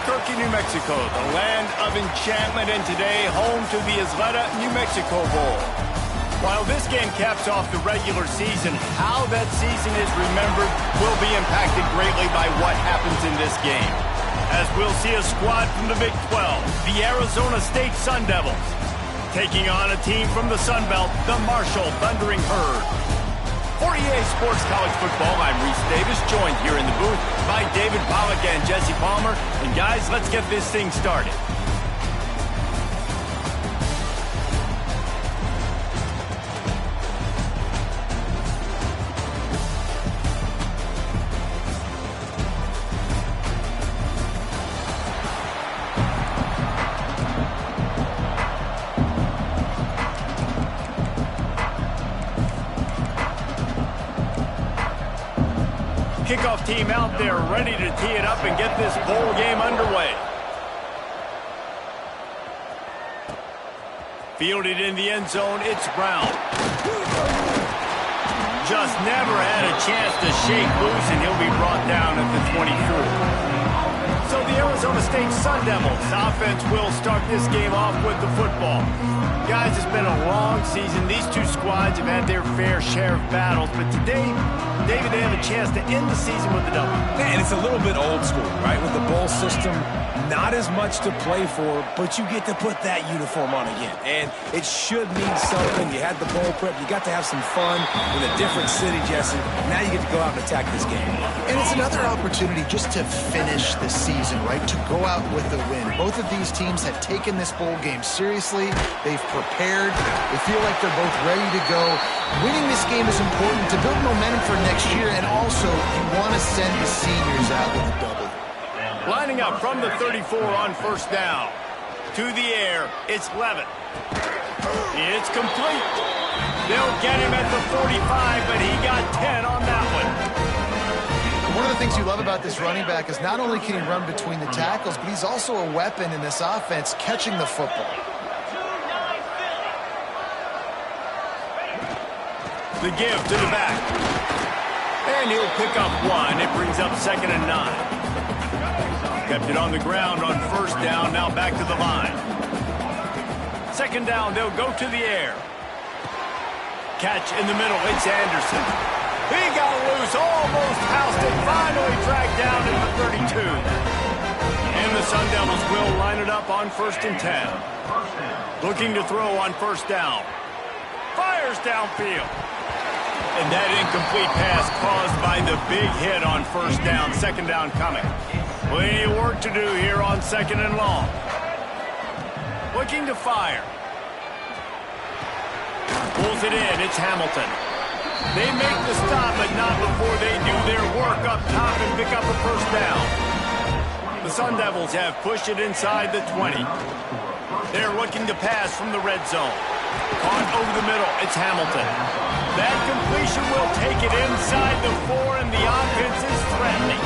Albuquerque, New Mexico, the land of enchantment, and today home to the New Mexico Bowl. While this game caps off the regular season, how that season is remembered will be impacted greatly by what happens in this game. As we'll see a squad from the Big 12, the Arizona State Sun Devils, taking on a team from the Sun Belt, the Marshall Thundering Herd. For EA Sports College Football, I'm Reese Davis, joined here in the booth by David Pollack and Jesse Palmer. And guys, let's get this thing started. Kickoff team out there ready to tee it up and get this bowl game underway. Fielded in the end zone, it's Brown. Just never had a chance to shake loose, and he'll be brought down at the 24. So the Arizona State Sun Devils offense will start this game off with the football. Guys, it's been a long season. These two squads have had their fair share of battles, but today, David, they have a chance to end the season with a W. And it's a little bit old school, right? With the bowl system, not as much to play for, but you get to put that uniform on again. And it should mean something. You had the bowl prep. You got to have some fun in a different city, Jesse. Now you get to go out and attack this game. And it's another opportunity just to finish the season, right? To go out with a win. Both of these teams have taken this bowl game seriously. They've prepared. They feel like they're both ready to go. Winning this game is important to build momentum for next year, and also you want to send the seniors out with a W. Lining up from the 34 on first down. To the air, it's Levitt. It's complete. They'll get him at the 45, but he got 10 on that one. One of the things you love about this running back is not only can he run between the tackles, but he's also a weapon in this offense catching the football. The give to the back. And he'll pick up one. It brings up 2nd and 9. Kept it on the ground on first down, now back to the line. 2nd down, they'll go to the air. Catch in the middle, it's Anderson. He got loose, almost housed it, finally dragged down in the 32. And the Sun Devils will line it up on 1st and 10. Looking to throw on first down. Fires downfield. And that incomplete pass caused by the big hit on first down. 2nd down coming. Plenty of work to do here on 2nd and long. Looking to fire. Pulls it in. It's Hamilton. They make the stop, but not before they do their work up top and pick up a first down. The Sun Devils have pushed it inside the 20. They're looking to pass from the red zone. Caught over the middle. It's Hamilton. That completion will take it inside the 4, and the offense is threatening.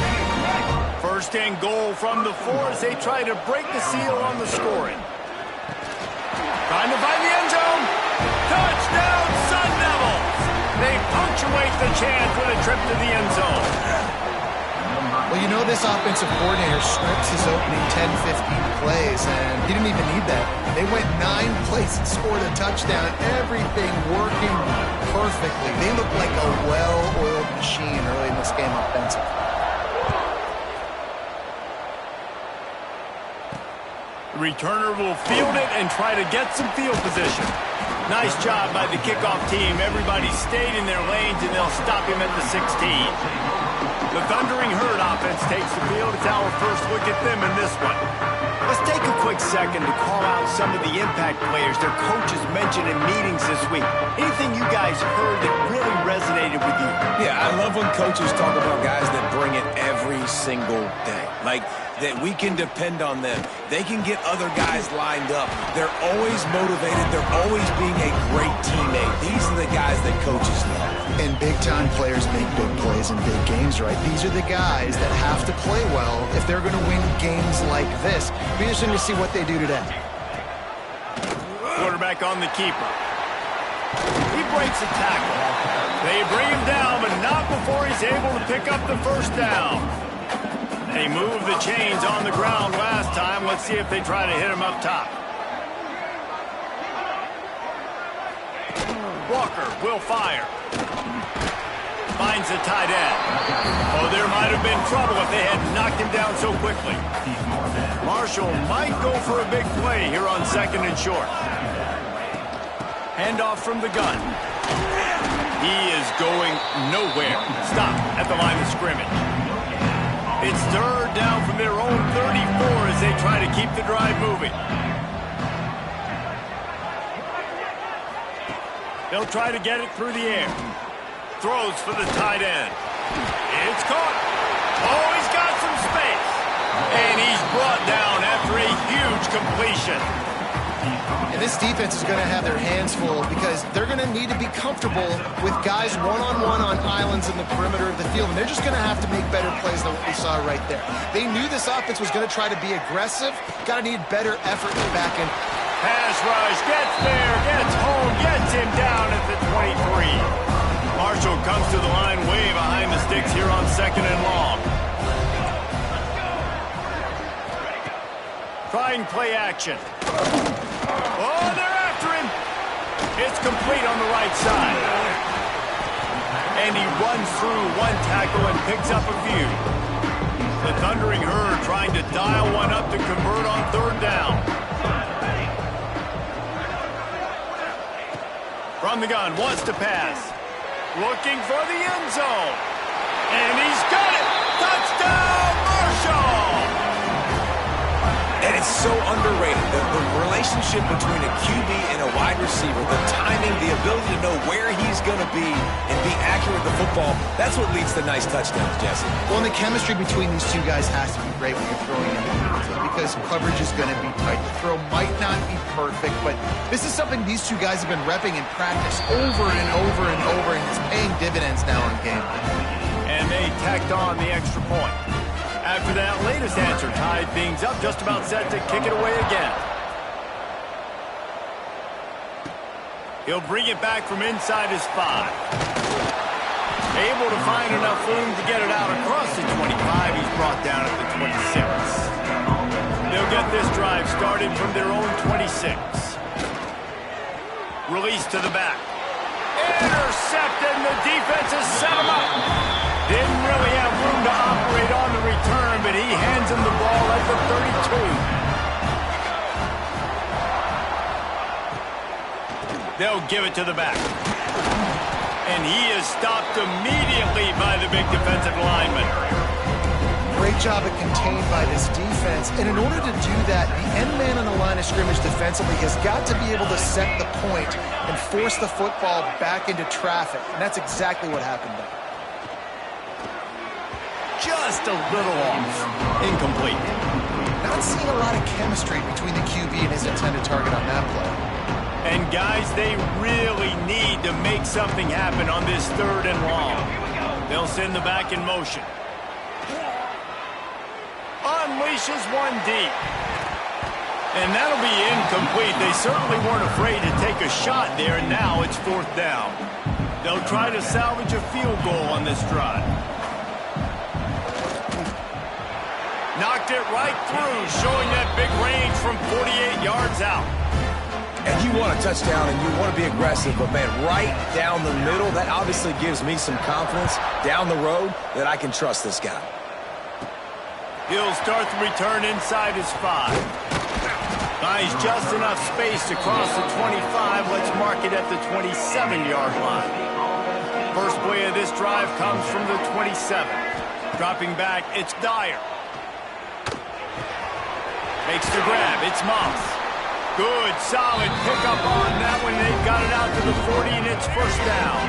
1st and goal from the 4 as they try to break the seal on the scoring. Trying to find the end zone. Touchdown, Sun Devils! They punctuate the chance with a trip to the end zone. Well, you know this offensive coordinator scripts his opening 10-15 plays, and he didn't even need that. They went 9 plays and scored a touchdown. Everything working perfectly. They look like a well-oiled machine early in this game offensively. The returner will field it and try to get some field position. Nice job by the kickoff team. Everybody stayed in their lanes, and they'll stop him at the 16. The Thundering Herd offense takes the field. It's our first look at them in this one. Let's take a quick second to call out some of the impact players their coaches mentioned in meetings this week. Anything you guys heard that really resonated with you? Yeah, I love when coaches talk about guys that bring it every single day. Like, that we can depend on them. They can get other guys lined up. They're always motivated. They're always being a great teammate. These are the guys that coaches love. And big-time players make big plays in big games, right? These are the guys that have to play well if they're going to win games like this. Be interesting to see what they do today. Quarterback on the keeper. He breaks a tackle. They bring him down, but not before he's able to pick up the first down. They moved the chains on the ground last time. Let's see if they try to hit him up top. Walker will fire. Finds the tight end. Oh, there might have been trouble if they had knocked him down so quickly. Marshall might go for a big play here on 2nd and short. Handoff from the gun. He is going nowhere. Stop at the line of scrimmage. It's 3rd down from their own 34 as they try to keep the drive moving. They'll try to get it through the air. Throws for the tight end. It's caught. Oh, he's got some space. And he's brought down after a huge completion. And this defense is going to have their hands full because they're going to need to be comfortable with guys one-on-one on islands in the perimeter of the field. And they're just going to have to make better plays than what we saw right there. They knew this offense was going to try to be aggressive. Got to need better effort in the back end. Pass rush, gets there, gets home, gets him down at the 23. Marshall comes to the line way behind the sticks here on 2nd and long. Trying play action. Oh, they're after him. It's complete on the right side. And he runs through one tackle and picks up a few. The Thundering Herd trying to dial one up to convert on 3rd down. From the gun, wants to pass. Looking for the end zone. And he's got it. Touchdown, Marshall! And it's so underrated. The relationship between a QB and a wide receiver, the timing, the ability to know where he's going to be and be accurate with the football, that's what leads to nice touchdowns, Jesse. Well, and the chemistry between these two guys has to be great when you're throwing in because coverage is going to be tight. The throw might not be perfect, but this is something these two guys have been repping in practice over and over and over, and it's paying dividends now in game. And they tacked on the extra point. After that latest answer tied things up, just about set to kick it away again. He'll bring it back from inside his 5. Able to find enough room to get it out across the 25. He's brought down at the 26. They'll get this drive started from their own 26. Release to the back. Intercepted, and the defense has set him up. Didn't really have room to operate on the return, but he hands him the ball at the 32. They'll give it to the back. And he is stopped immediately by the big defensive lineman. Great job at contained by this defense. And in order to do that, the end man on the line of scrimmage defensively has got to be able to set the point and force the football back into traffic. And that's exactly what happened there. Just a little off. Incomplete. Not seeing a lot of chemistry between the QB and his intended target on that play. And guys, they really need to make something happen on this 3rd and long. They'll send the back in motion. Unleashes one deep. And that'll be incomplete. They certainly weren't afraid to take a shot there, and now it's 4th down. They'll try to salvage a field goal on this drive. Knocked it right through, showing that big range from 48 yards out. And you want a touchdown and you want to be aggressive, but man, right down the middle, that obviously gives me some confidence down the road that I can trust this guy. He'll start the return inside his 5. Buys just enough space to cross the 25. Let's mark it at the 27-yard line. First play of this drive comes from the 27. Dropping back, it's Dyer. Makes the grab, it's Moss. Good, solid pickup on that one. They've got it out to the 40, and it's 1st down.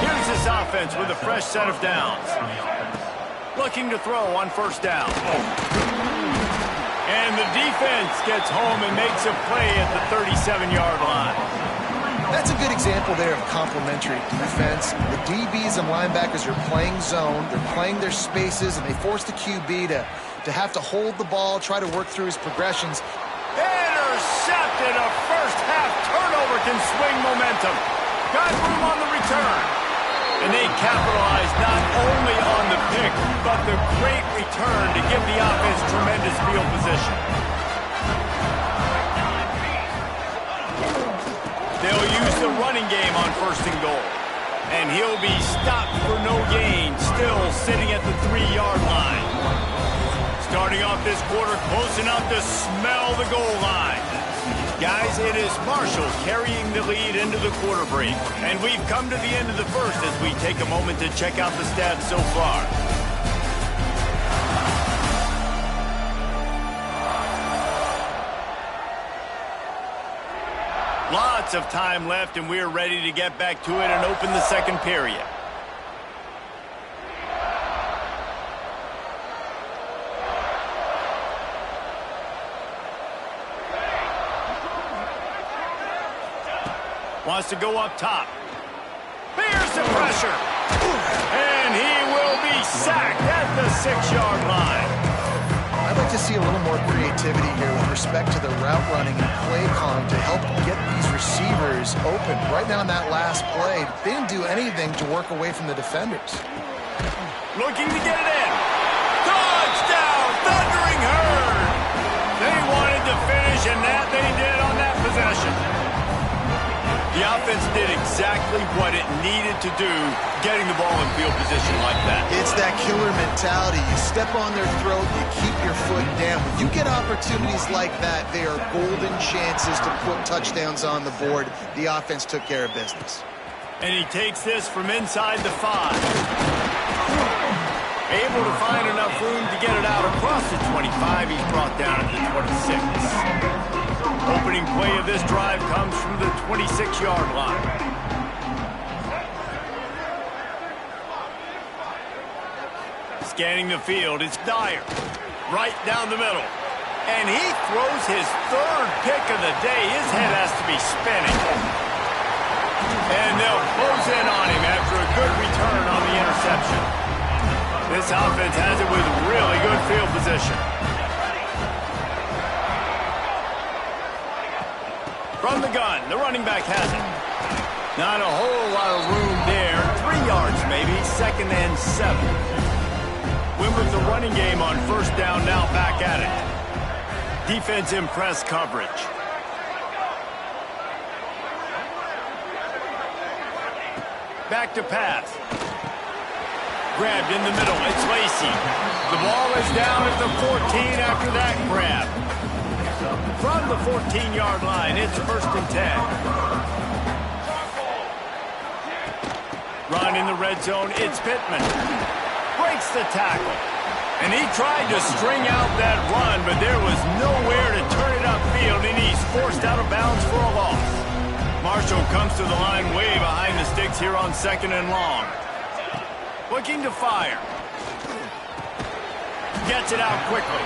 Here's this offense with a fresh set of downs. Looking to throw on 1st down. And the defense gets home and makes a play at the 37-yard line. That's a good example there of complementary defense. The DBs and linebackers are playing zone. They're playing their spaces, and they force the QB to have to hold the ball, try to work through his progressions. Intercepted. A first-half turnover can swing momentum. Got room on the return. And they capitalized not only on the pick, but the great return to give the offense tremendous field position. They'll use the running game on 1st and goal. And he'll be stopped for no gain, still sitting at the 3-yard line. Starting off this quarter close enough to smell the goal line. Guys, it is Marshall carrying the lead into the quarter break. And we've come to the end of the first as we take a moment to check out the stats so far. Lots of time left, and we're ready to get back to it and open the second period. Wants to go up top. Bears the pressure. And he will be sacked at the 6-yard line. I'd like to see a little more creativity here with respect to the route running and play calling to help get these receivers open. Right now in that last play, they didn't do anything to work away from the defenders. Looking to get it in. Touchdown, Thundering Herd. They wanted to finish, and that they did on that possession. The offense did exactly what it needed to do, getting the ball in field position like that. It's that killer mentality. You step on their throat, you keep your foot down. When you get opportunities like that, they are golden chances to put touchdowns on the board. The offense took care of business. And he takes this from inside the 5. Able to find enough room to get it out across the 25. He's brought down to the 26. Opening play of this drive comes from the 26-yard line. Scanning the field, it's Dyer. Right down the middle. And he throws his 3rd pick of the day. His head has to be spinning. And they'll close in on him after a good return on the interception. This offense has it with really good field position. From the gun, the running back has it. Not a whole lot of room there. 3 yards maybe, 2nd and 7. Win with the running game on 1st down, now back at it. Defense in press coverage. Back to pass. Grabbed in the middle, it's Lacey. The ball is down at the 14 after that grab. From the 14-yard line, it's 1st and 10. Run in the red zone, it's Pittman. Breaks the tackle. And he tried to string out that run, but there was nowhere to turn it upfield, and he's forced out of bounds for a loss. Marshall comes to the line way behind the sticks here on 2nd and long. Looking to fire. Gets it out quickly.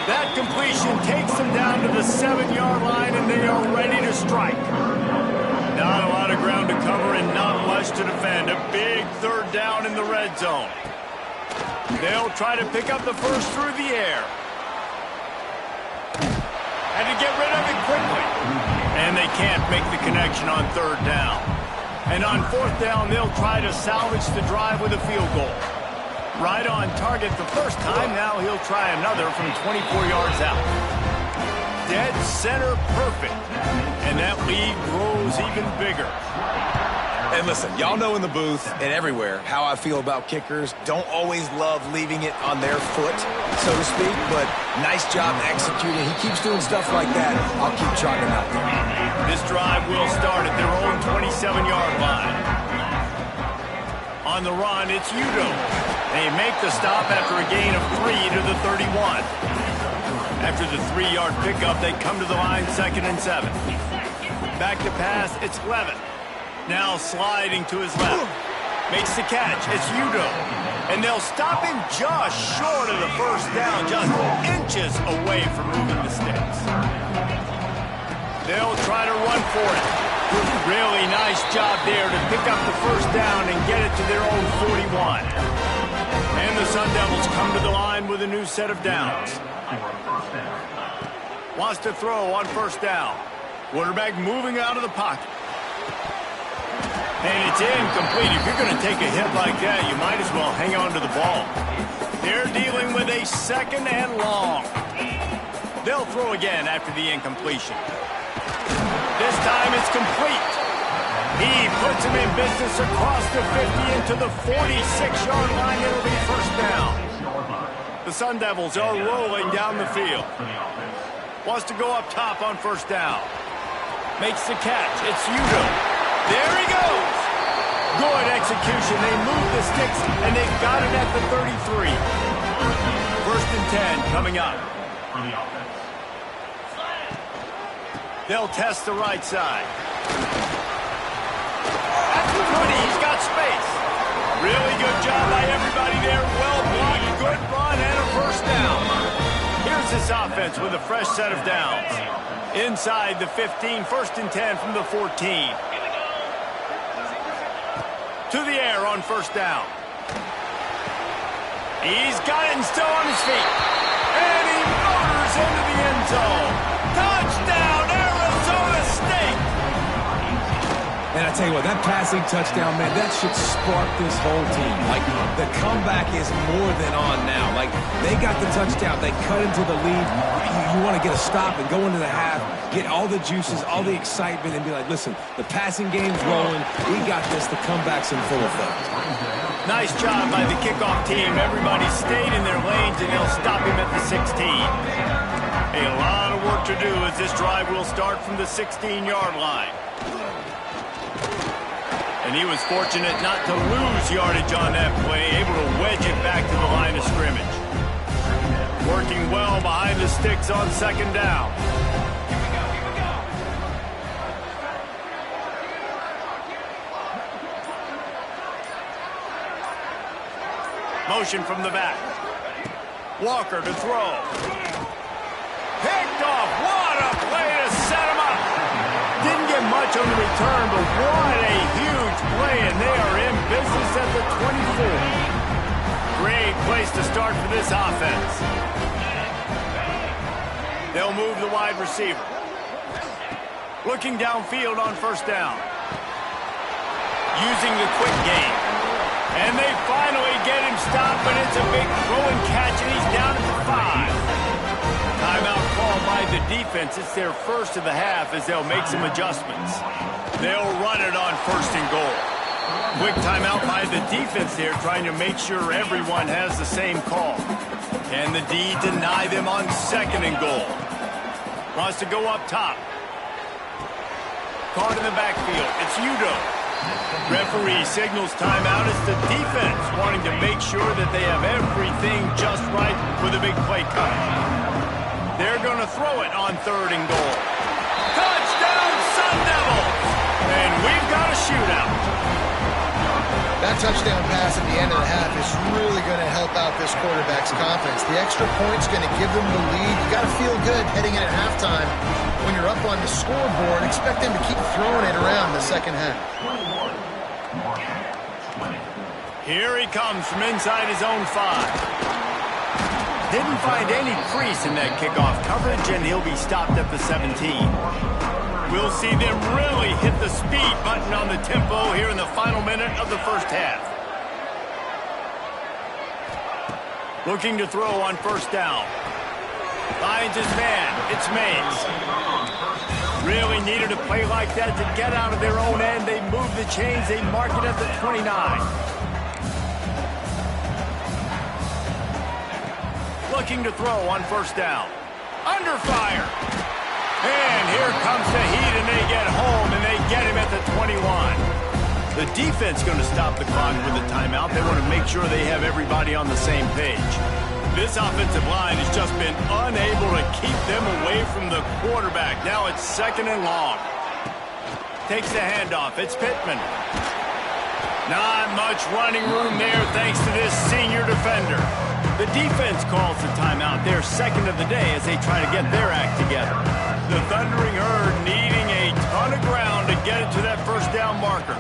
That completion takes them down to the 7-yard line, and they are ready to strike. Not a lot of ground to cover and not much to defend. A big 3rd down in the red zone. They'll try to pick up the first through the air. And to get rid of it quickly. And they can't make the connection on 3rd down. And on 4th down, they'll try to salvage the drive with a field goal. Right on target the first time. Now he'll try another from 24 yards out. Dead center perfect. And that lead grows even bigger. And listen, y'all know in the booth and everywhere how I feel about kickers. Don't always love leaving it on their foot, so to speak, but nice job executing. He keeps doing stuff like that. I'll keep trying him out there. This drive will start at their own 27-yard line. On the run, it's Udo. They make the stop after a gain of 3 to the 31. After the 3-yard pickup, they come to the line 2nd and 7. Back to pass, it's Levin. Now sliding to his left. Makes the catch, it's Udo. And they'll stop him just short of the first down, just inches away from moving the sticks. They'll try to run for it. Really nice job there to pick up the first down and get it to their own 41. And the Sun Devils come to the line with a new set of downs. Wants to throw on 1st down. Quarterback moving out of the pocket. And it's incomplete. If you're going to take a hit like that, you might as well hang on to the ball. They're dealing with a 2nd and long. They'll throw again after the incompletion. This time it's complete. He puts him in business across the 50 into the 46-yard line. It'll be first down. The Sun Devils are rolling down the field. Wants to go up top on first down. Makes the catch. It's y2Bowl. There he goes. Good execution. They move the sticks, and they've got it at the 33. 1st and 10 coming up. They'll test the right side. At the 20, he's got space. Really good job by everybody there. Well blocked, good run, and a first down. Here's this offense with a fresh set of downs. Inside the 15, 1st and 10 from the 14. To the air on first down. He's got it and still on his feet. And he motors into the end zone. Touchdown, Arizona State! And I tell you what, that passing touchdown, man, that should spark this whole team. Like, the comeback is more than on now. Like, they got the touchdown. They cut into the lead. You want to get a stop and go into the half, get all the juices, all the excitement, and be like, listen, the passing game's rolling. We got this. The comeback's in full effect. Nice job by the kickoff team. Everybody stayed in their lanes, and they'll stop him at the 16. A lot of work to do as this drive will start from the 16-yard line. And he was fortunate not to lose yardage on that play, able to wedge it back to the line of scrimmage. Working well behind the sticks on 2nd down. Motion from the back. Walker to throw. Picked off. What a play to set him up. Didn't get much on the return, but what a huge play, and they are in business at the 24. Great place to start for this offense. They'll move the wide receiver. Looking downfield on first down. Using the quick game. And they finally get him stopped, but it's a big throw and catch, and he's down at the 5. Timeout called by the defense. It's their first of the half as they'll make some adjustments. They'll run it on 1st and goal. Quick timeout by the defense there, trying to make sure everyone has the same call. Can the D deny them on 2nd and goal? Wants to go up top. Caught in the backfield. It's y2Bowl. Referee signals timeout. It's the defense wanting to make sure that they have everything just right with a big play coming. They're going to throw it on 3rd and goal. Touchdown, Sun Devils! And we've got a shootout. That touchdown pass at the end of the half is really going to help out this quarterback's confidence. The extra point's going to give them the lead. You got to feel good heading in at halftime. When you're up on the scoreboard, expect them to keep throwing it around the second half. Here he comes from inside his own 5. Didn't find any crease in that kickoff coverage, and he'll be stopped at the 17. We'll see them really hit the speed button on the tempo here in the final minute of the first half. Looking to throw on first down. Finds his man. It's Mays. Really needed a play like that to get out of their own end. They move the chains. They mark it at the 29. Looking to throw on first down. Under fire. And here comes the heat, and they get home, and they get him at the 21. The defense going to stop the clock with a timeout. They want to make sure they have everybody on the same page. This offensive line has just been unable to keep them away from the quarterback. Now it's 2nd and long. Takes the handoff. It's Pittman. Not much running room there thanks to this senior defender. The defense calls the timeout. They're 2nd of the day as they try to get their act together. The Thundering Herd needing a ton of ground to get it to that first down marker.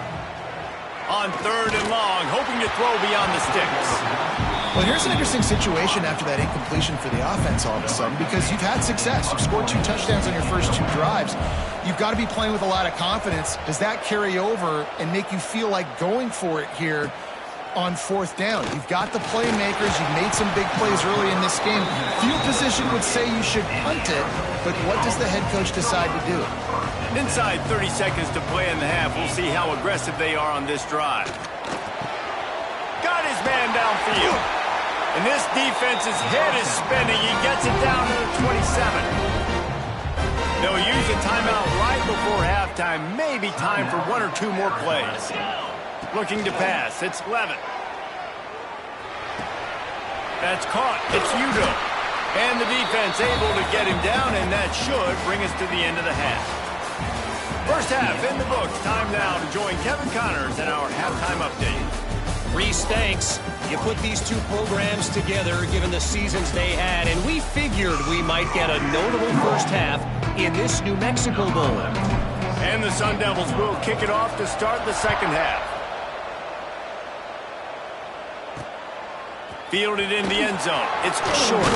On 3rd and long, hoping to throw beyond the sticks. Well, here's an interesting situation after that incompletion for the offense all of a sudden, because you've had success. You've scored 2 touchdowns on your first 2 drives. You've got to be playing with a lot of confidence. Does that carry over and make you feel like going for it here on 4th down? You've got the playmakers. You've made some big plays early in this game. Field position would say you should punt it, but what does the head coach decide to do? Inside 30 seconds to play in the half. We'll see how aggressive they are on this drive. Got his man downfield. And this defense's head is spinning. He gets it down to the 27. They'll use a timeout right before halftime. Maybe time for 1 or 2 more plays. Looking to pass. It's Levin. That's caught. It's Udo. And the defense able to get him down, and that should bring us to the end of the half. First half in the books. Time now to join Kevin Connors in our halftime update. Reese, thanks. You put these 2 programs together given the seasons they had, and we figured we might get a notable first half in this New Mexico Bowl. And the Sun Devils will kick it off to start the second half. Fielded in the end zone. It's short.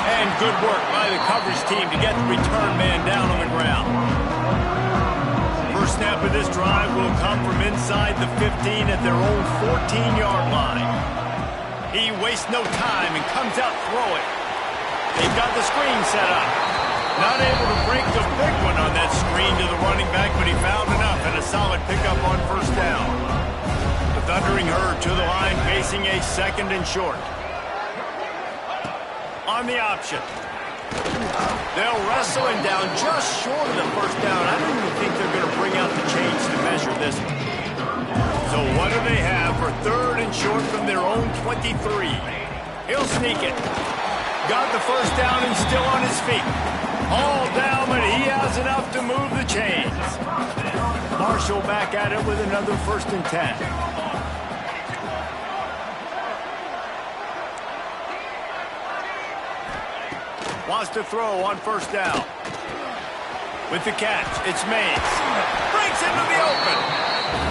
And good work by the coverage team to get the return man down on the ground. First snap of this drive will come from inside the 15 at their own 14-yard line. He wastes no time and comes out throwing. They've got the screen set up. Not able to break the big one on that screen to the running back, but he found enough and a solid pickup on first down. The Thundering Herd to the line, facing a 2nd and short. On the option. They'll wrestle him down just short of the first down. I don't even think they're going to bring out the chains to measure this one. So what do they have for 3rd and short from their own 23? He'll sneak it. Got the first down and still on his feet. All down, but he has enough to move the chains. Marshall back at it with another 1st and 10. Wants to throw on first down. With the catch, it's Mays. Breaks into the open.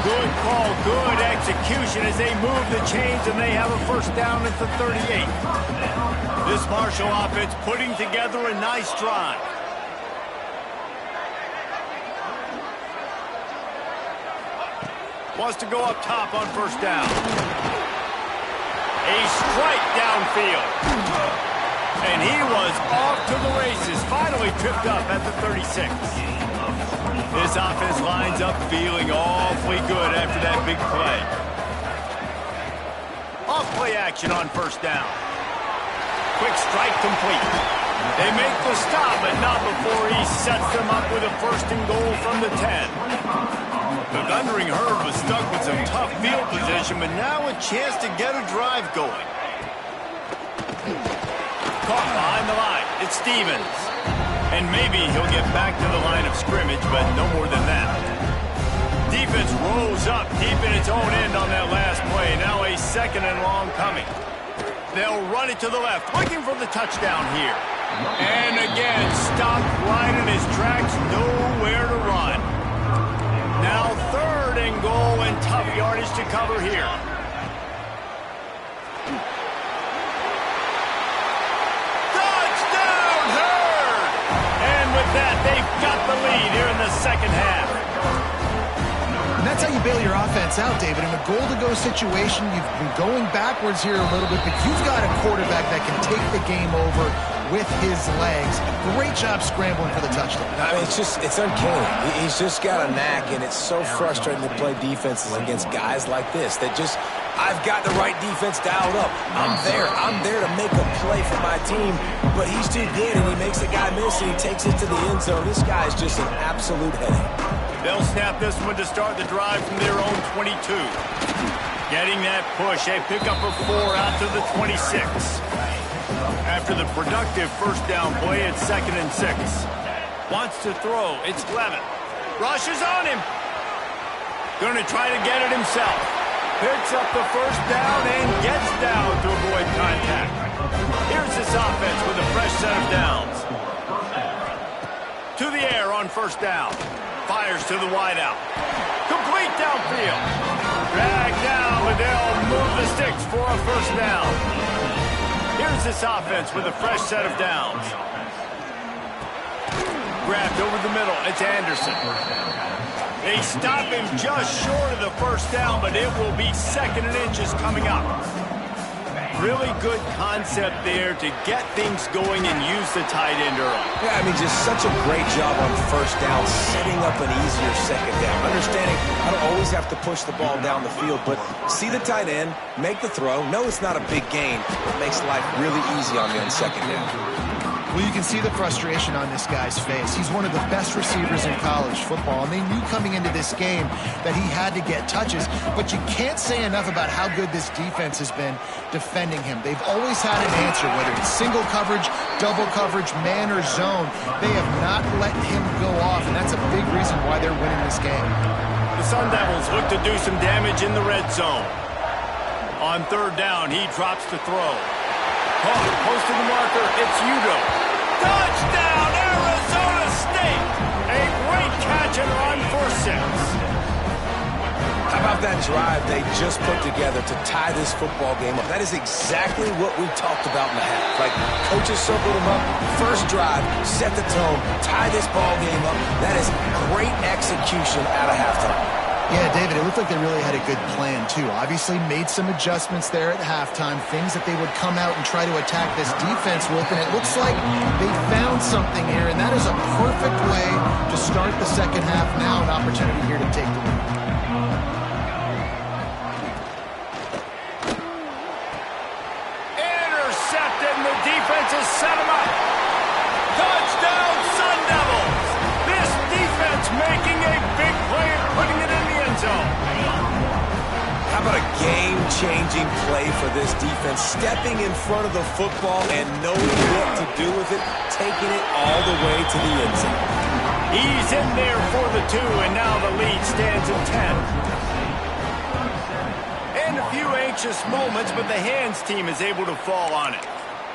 Good call, good execution as they move the chains and they have a first down at the 38. This Marshall offense putting together a nice drive. Wants to go up top on first down. A strike downfield. And he was off to the races, finally tripped up at the 36. This offense lines up feeling awfully good after that big play. Off play action on first down. Quick strike complete. They make the stop, but not before he sets them up with a 1st and goal from the 10. The Thundering Herd was stuck with some tough field position, but now a chance to get a drive going. Caught behind the line. It's Stevens. And maybe he'll get back to the line of scrimmage, but no more than that. Defense rolls up deep in its own end on that last play. Now a 2nd and long coming. They'll run it to the left, looking for the touchdown here. And again, stopped right in his tracks, nowhere to run. Now 3rd and goal and tough yardage to cover here. That they've got the lead here in the second half. And that's how you bail your offense out, David. In a goal-to-go situation, you've been going backwards here a little bit, but you've got a quarterback that can take the game over with his legs. Great job scrambling for the touchdown. I mean, it's uncanny. He's just got a knack, and it's so frustrating to play defenses against guys like this that just, I've got the right defense dialed up. I'm there to make a play for my team, but he's too good, and he makes the guy miss, and he takes it to the end zone. This guy is just an absolute headache. They'll snap this one to start the drive from their own 22. Getting that push, a pickup of 4 out to the 26. After the productive first down play, it's 2nd and 6. Wants to throw, it's Levin. Rushes on him. Going to try to get it himself. Picks up the first down and gets down to avoid contact. Here's this offense with a fresh set of downs. To the air on first down. Fires to the wideout. Complete downfield. Drag down, but they'll move the sticks for a first down. Here's this offense with a fresh set of downs. Grabbed over the middle. It's Anderson. They stop him just short of the first down, but it will be 2nd and inches coming up. Really good concept there to get things going and use the tight end early. Yeah, I mean, just such a great job on first down, setting up an easier second down. Understanding I don't always have to push the ball down the field, but see the tight end, make the throw. No, it's not a big gain. It makes life really easy on me on second down. Well, you can see the frustration on this guy's face. He's one of the best receivers in college football, and they knew coming into this game that he had to get touches, but you can't say enough about how good this defense has been defending him. They've always had an answer, whether it's single coverage, double coverage, man or zone. They have not let him go off, and that's a big reason why they're winning this game. The Sun Devils look to do some damage in the red zone. On 3rd down, he drops to throw. Caught, close to the marker, it's y2Bowl. Touchdown, Arizona State! A great catch and run for 6. How about that drive they just put together to tie this football game up? That is exactly what we talked about in the half. Like, coaches circled them up, first drive, set the tone, tie this ball game up. That is great execution out of halftime. Yeah, David, it looked like they really had a good plan, too. Obviously made some adjustments there at halftime, things that they would come out and try to attack this defense with, and it looks like they found something here, and that is a perfect way to start the second half now, an opportunity here to take the lead. Intercepted, and the defense has set him up. Touchdown, Sun Devils! This defense making a big play and putting it in the end zone. How about a game-changing play for this defense? Stepping in front of the football and knowing what to do with it, taking it all the way to the end zone. He's in there for the 2, and now the lead stands at 10. And a few anxious moments, but the hands team is able to fall on it.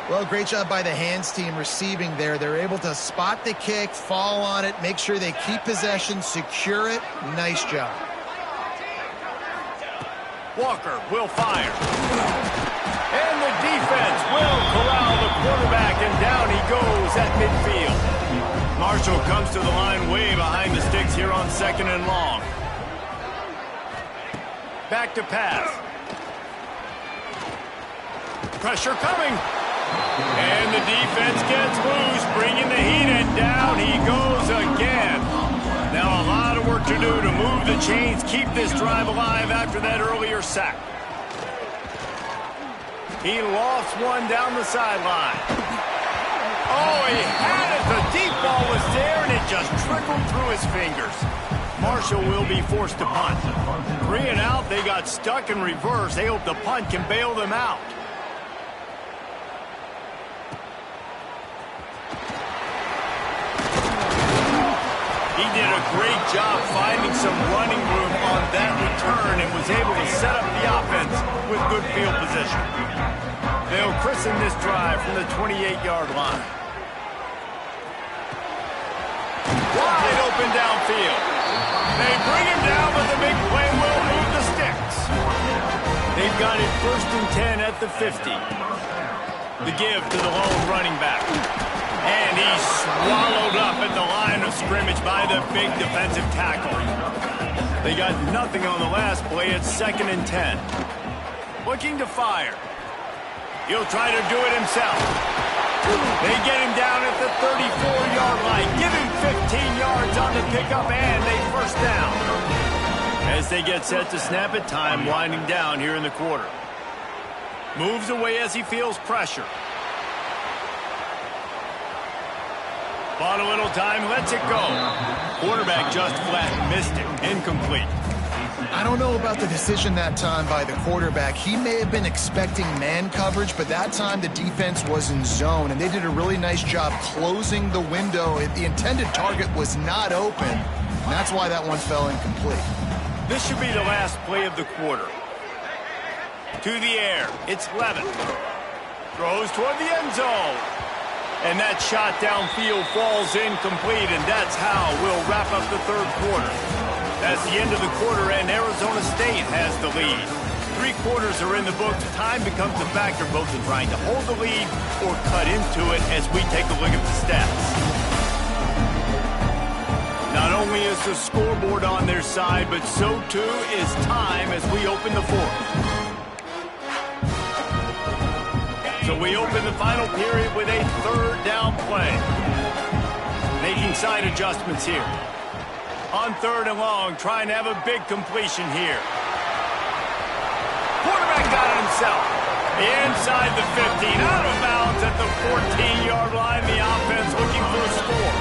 Well, great job by the hands team receiving there. They're able to spot the kick, fall on it, make sure they keep possession, secure it. Nice job. Walker will fire. And the defense will corral the quarterback, and down he goes at midfield. Marshall comes to the line way behind the sticks here on 2nd and long. Back to pass. Pressure coming. And the defense gets loose, bringing the heat, and down he goes again. Now a lot of work to do to move the chains, keep this drive alive after that earlier sack. He lost one down the sideline. Oh, he had it. The deep ball was there, and it just trickled through his fingers. Marshall will be forced to punt. 3 and out, they got stuck in reverse. They hope the punt can bail them out. He did a great job finding some running room on that return and was able to set up the offense with good field position. They'll christen this drive from the 28-yard line. Wide open downfield. They bring him down, but the big play will move the sticks. They've got it 1st and 10 at the 50. The give to the lone running back. And he's swallowed up at the line of scrimmage by the big defensive tackle. They got nothing on the last play. It's 2nd and 10. Looking to fire. He'll try to do it himself. They get him down at the 34-yard line. Give him 15 yards on the pickup and a first down. As they get set to snap it, time winding down here in the quarter. Moves away as he feels pressure. Bought a little time, lets it go. Quarterback just flat missed it. Incomplete. I don't know about the decision that time by the quarterback. He may have been expecting man coverage, but that time the defense was in zone, and they did a really nice job closing the window. The intended target was not open, and that's why that one fell incomplete. This should be the last play of the quarter. To the air. It's Levin. Throws toward the end zone. And that shot downfield falls incomplete, and that's how we'll wrap up the 3rd quarter. That's the end of the quarter, and Arizona State has the lead. 3 quarters are in the books. Time becomes a factor both in trying to hold the lead or cut into it as we take a look at the stats. Not only is the scoreboard on their side, but so too is time as we open the 4th. So we open the final period with a 3rd down play. Making side adjustments here. On 3rd and long, trying to have a big completion here. Quarterback got it himself. Inside the 15, out of bounds at the 14-yard line. The offense looking for a score.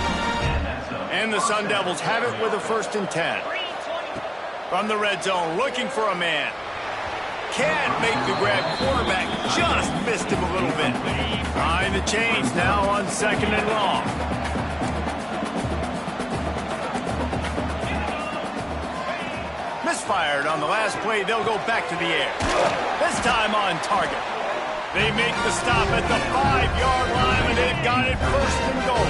And the Sun Devils have it with a 1st and 10. From the red zone, looking for a man. Can't make the grab. Quarterback just missed him a little bit. Behind the chains now on 2nd and long. Misfired on the last play. They'll go back to the air. This time on target. They make the stop at the 5-yard line, and they've got it 1st and goal.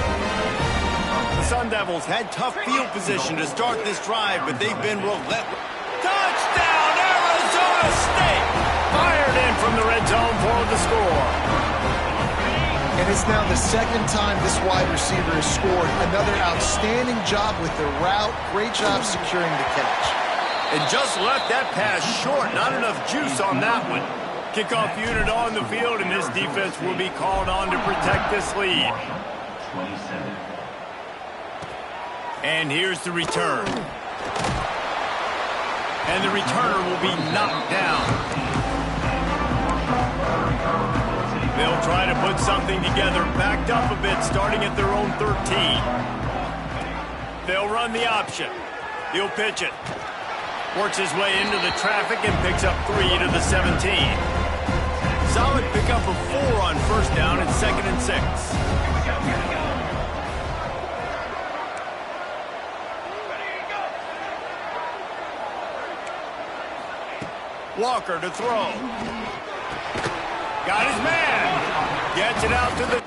The Sun Devils had tough field position to start this drive, but they've been relentless. Touchdown, Arizona State! Fired in from the red zone for the score. And it's now the 2nd time this wide receiver has scored. Another outstanding job with the route. Great job securing the catch. And just left that pass short. Not enough juice on that one. Kickoff unit on the field, and this defense will be called on to protect this lead. And here's the return. And the returner will be knocked down. They'll try to put something together, backed up a bit, starting at their own 13. They'll run the option. He'll pitch it. Works his way into the traffic and picks up 3 to the 17. Solid pickup of 4 on 1st down and 2nd and 6. Walker to throw. Got his man. Gets it out to the...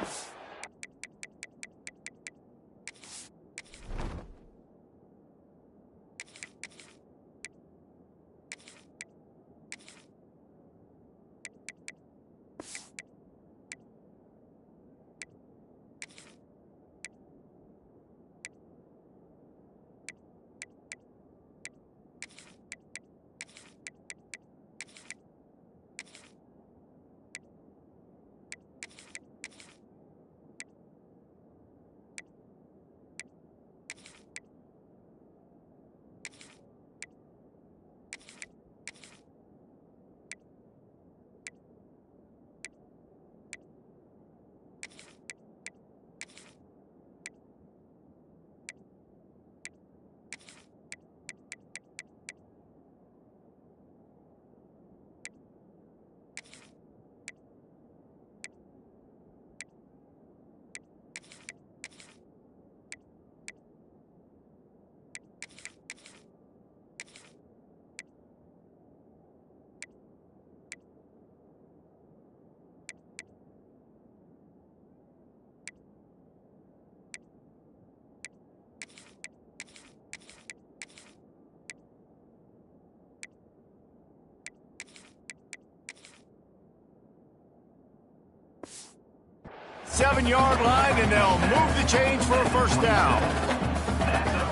Seven-yard line, and they'll move the chains for a 1st down.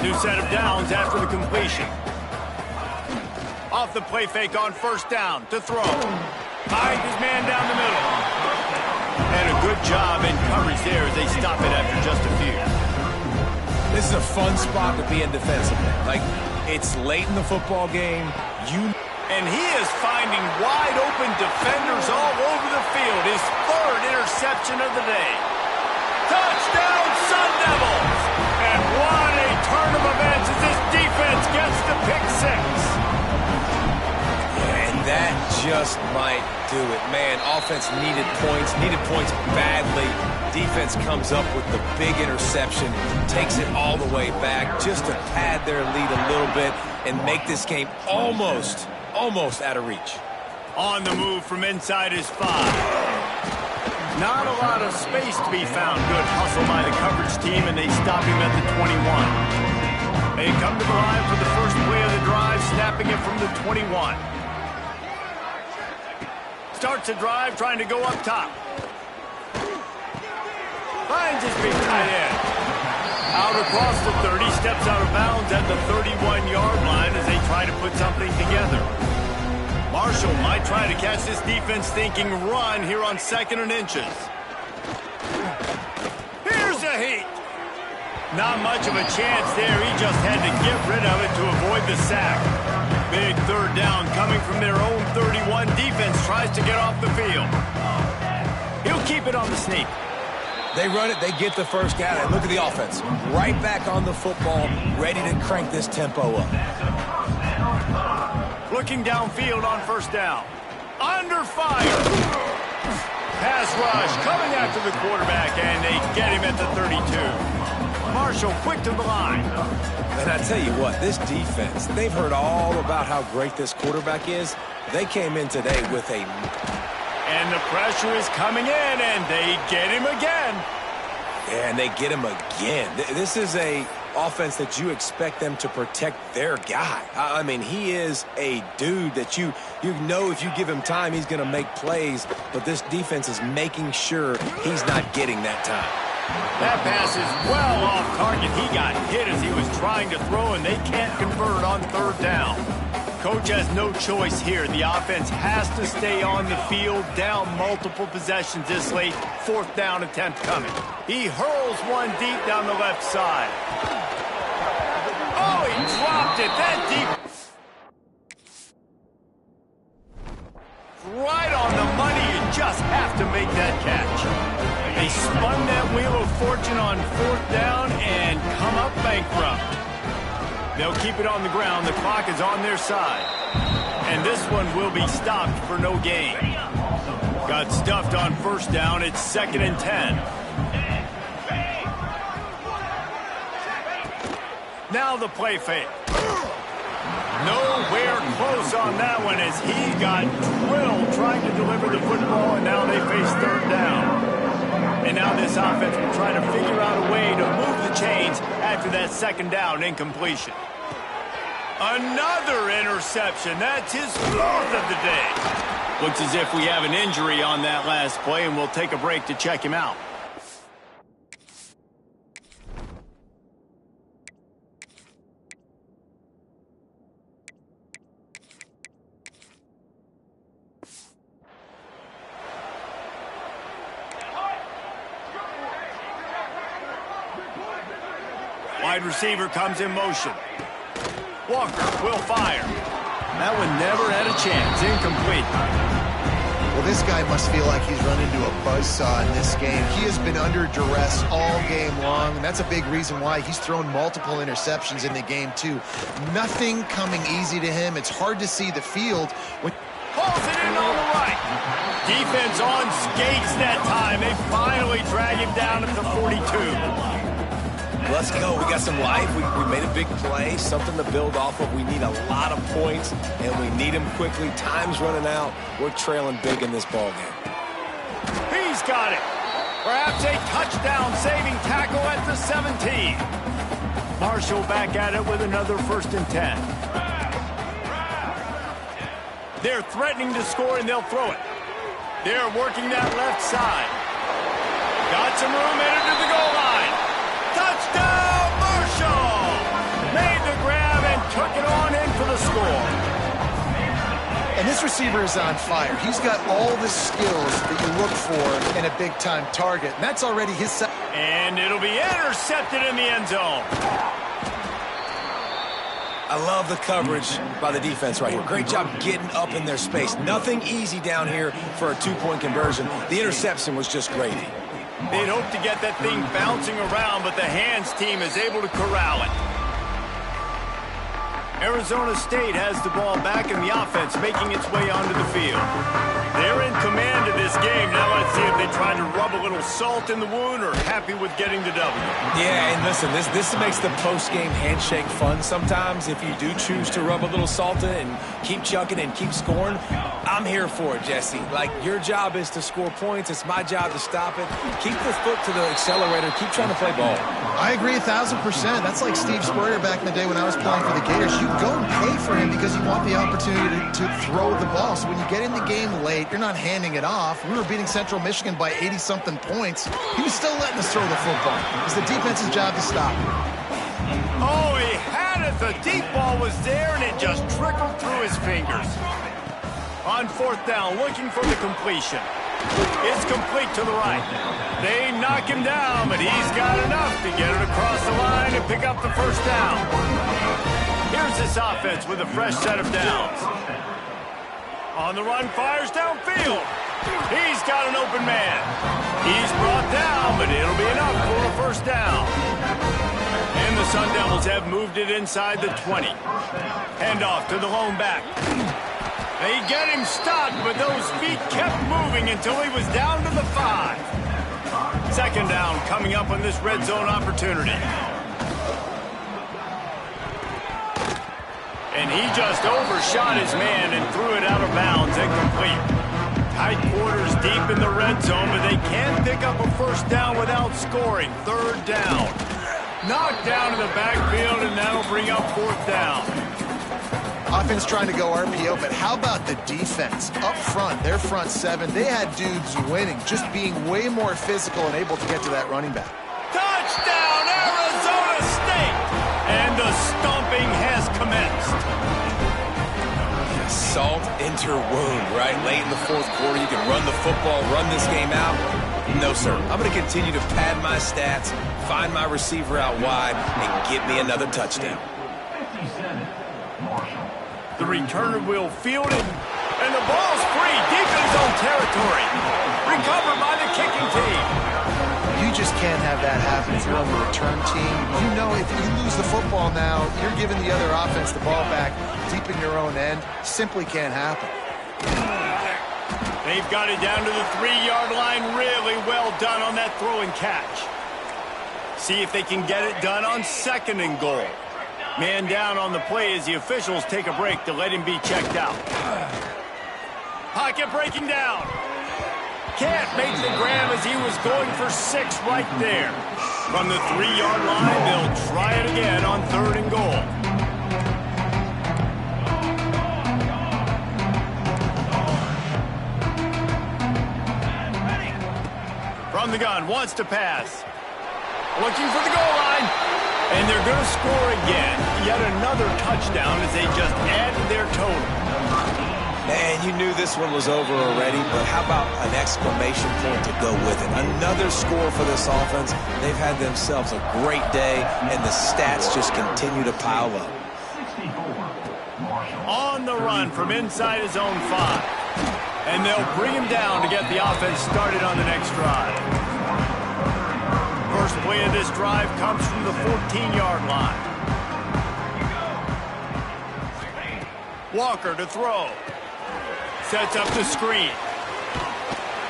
New set of downs after the completion. Off the play fake on 1st down to throw. Finds his man down the middle. And a good job in coverage there as they stop it after just a few. This is a fun spot to be in defensively. Like, it's late in the football game. And he is finding wide-open defenders all over the field. His 3rd interception of the day. Touchdown, Sun Devils! And what a turn of events as this defense gets the pick 6. Yeah, and that just might do it. Man, offense needed points badly. Defense comes up with the big interception, takes it all the way back just to pad their lead a little bit and make this game almost out of reach. On the move from inside his 5. Not a lot of space to be found. Good hustle by the coverage team, and they stop him at the 21. They come to the line for the first play of the drive, snapping it from the 21. Starts a drive trying to go up top. Finds his big tight end. Out across the 30, steps out of bounds at the 31-yard line as they try to put something together. Marshall might try to catch this defense thinking run here on 2nd and inches. Here's a heat. Not much of a chance there. He just had to get rid of it to avoid the sack. Big 3rd down coming from their own 31. Defense tries to get off the field. He'll keep it on the sneak. They run it, they get the first down, and look at the offense. Right back on the football, ready to crank this tempo up. Looking downfield on 1st down. Under fire. Pass rush coming after the quarterback, and they get him at the 32. Marshall quick to the line. And I tell you what, this defense, they've heard all about how great this quarterback is. They came in today with a... And the pressure is coming in, and they get him again. Yeah, and they get him again. This is a offense that you expect them to protect their guy. I mean, he is a dude that you know if you give him time, he's going to make plays. But this defense is making sure he's not getting that time. That pass is well off target. He got hit as he was trying to throw, and they can't convert on 3rd down. Coach has no choice here. The offense has to stay on the field, down multiple possessions this late. 4th down attempt coming. He hurls one deep down the left side. Oh, he dropped it. That deep. Right on the money. You just have to make that catch. They spun that wheel of fortune on 4th down and come up bankrupt. They'll keep it on the ground. The clock is on their side. And this one will be stopped for no gain. Got stuffed on 1st down. It's 2nd and 10. Now the play fake. Nowhere close on that one as he got drilled trying to deliver the football, and now they face 3rd down. And now this offense will try to figure out a way to move the chains after that 2nd down incompletion. Another interception. That's his 4th of the day. Looks as if we have an injury on that last play, and we'll take a break to check him out. Wide receiver comes in motion. Walker will fire. That one never had a chance. Incomplete. Well, this guy must feel like he's run into a buzzsaw in this game. He has been under duress all game long, and that's a big reason why he's thrown multiple interceptions in the game, too. Nothing coming easy to him. It's hard to see the field. Pulls it in on the right. Defense on skates that time. They finally drag him down at the 42. Let's go. We got some life. We made a big play, something to build off of. We need a lot of points, and we need them quickly. Time's running out. We're trailing big in this ball game. He's got it. Perhaps a touchdown-saving tackle at the 17. Marshall back at it with another 1st and 10. They're threatening to score, and they'll throw it. They're working that left side. Got some room headed to the goal line. Touchdown, Marshall! Made the grab and took it on in for the score. And this receiver is on fire. He's got all the skills that you look for in a big-time target. And that's already his set. And it'll be intercepted in the end zone. I love the coverage by the defense right here. Great job getting up in their space. Nothing easy down here for a 2-point conversion. The interception was just great. They'd hope to get that thing bouncing around, but the hands team is able to corral it. Arizona State has the ball back in the offense, making its way onto the field. They're in command of this game. Now let's see if they try to rub a little salt in the wound or happy with getting the W. Yeah, and listen, this makes the post-game handshake fun sometimes. If you do choose to rub a little salt in and keep chucking and keep scoring, I'm here for it, Jesse. Like, your job is to score points. It's my job to stop it. Keep the foot to the accelerator. Keep trying to play ball. I agree 1,000%. That's like Steve Spurrier back in the day when I was playing for the Gators. You go and pay for him because you want the opportunity to throw the ball. So when you get in the game late, you're not handing it off. We were beating Central Michigan by 80-something points. He was still letting us throw the football. It's the defense's job to stop him. Oh, he had it. The deep ball was there, and it just trickled through his fingers. On fourth down, looking for the completion. It's complete to the right. They knock him down, but he's got enough to get it across the line and pick up the first down. Here's this offense with a fresh set of downs. On the run, fires downfield. He's got an open man. He's brought down, but it'll be enough for a first down. And the Sun Devils have moved it inside the 20. Handoff to the lone back. They get him stopped, but those feet kept moving until he was down to the 5. Second down coming up on this red zone opportunity. And he just overshot his man and threw it out of bounds, incomplete. Tight quarters deep in the red zone, but they can pick up a first down without scoring. Third down. Knocked down in the backfield, and that'll bring up fourth down. Offense trying to go RPO, but how about the defense? Up front, their front seven, they had dudes winning, just being way more physical and able to get to that running back. Touchdown, Arizona State! And the stomping has commenced. Salt into her wound, right? Late in the fourth quarter, you can run the football, run this game out. No, sir. I'm going to continue to pad my stats, find my receiver out wide, and get me another touchdown. The returner will field it, and the ball's free deep in his own territory. Recovered by the kicking team. You just can't have that happen if you're on the return team. You know if you lose the football now, you're giving the other offense the ball back deep in your own end. Simply can't happen. They've got it down to the 3-yard line. Really well done on that throw and catch. See if they can get it done on second and goal. Man down on the play as the officials take a break to let him be checked out. Pocket breaking down. Can't make the grab as he was going for 6 right there. From the 3-yard line, they'll try it again on third and goal. From the gun, wants to pass. Looking for the goal line. And they're going to score again. Yet another touchdown as they just added their total. Man, you knew this one was over already, but how about an exclamation point to go with it? Another score for this offense. They've had themselves a great day, and the stats just continue to pile up. On the run from inside his own 5. And they'll bring him down to get the offense started on the next drive. First play of this drive comes from the 14-yard line. Walker to throw. Sets up the screen.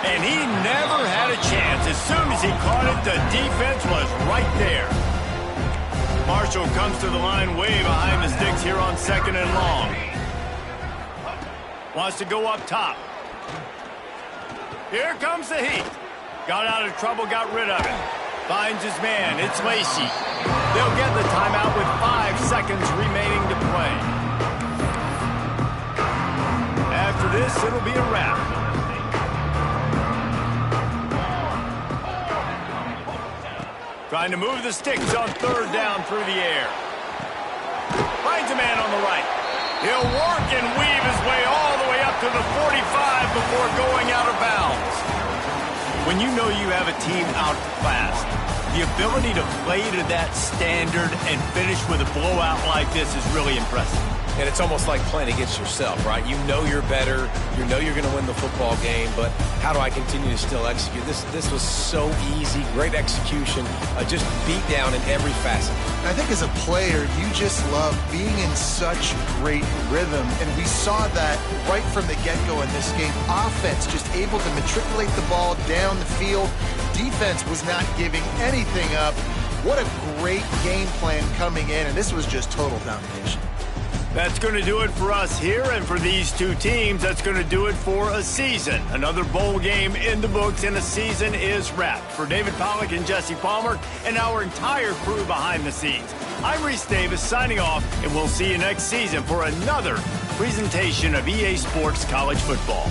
And he never had a chance. As soon as he caught it, the defense was right there. Marshall comes to the line way behind the sticks here on second and long. Wants to go up top. Here comes the heat. Got out of trouble, got rid of it. Finds his man. It's Lacey. They'll get the timeout with 5 seconds remaining to play. After this, it'll be a wrap. Trying to move the sticks on third down through the air. Finds a man on the right. He'll work and weave his way all the way up to the 45 before going out of bounds. When you know you have a team outclassed, the ability to play to that standard and finish with a blowout like this is really impressive. And it's almost like playing against yourself, right? You know you're better. You know you're going to win the football game, but how do I continue to still execute? This was so easy, great execution, just beat down in every facet. I think as a player, you just love being in such great rhythm, and we saw that right from the get-go in this game. Offense just able to matriculate the ball down the field. Defense was not giving anything up. What a great game plan coming in, and this was just total domination. That's going to do it for us here, and for these two teams, that's going to do it for a season. Another bowl game in the books, and a season is wrapped. For David Pollack and Jesse Palmer and our entire crew behind the scenes, I'm Reese Davis signing off, and we'll see you next season for another presentation of EA Sports College Football.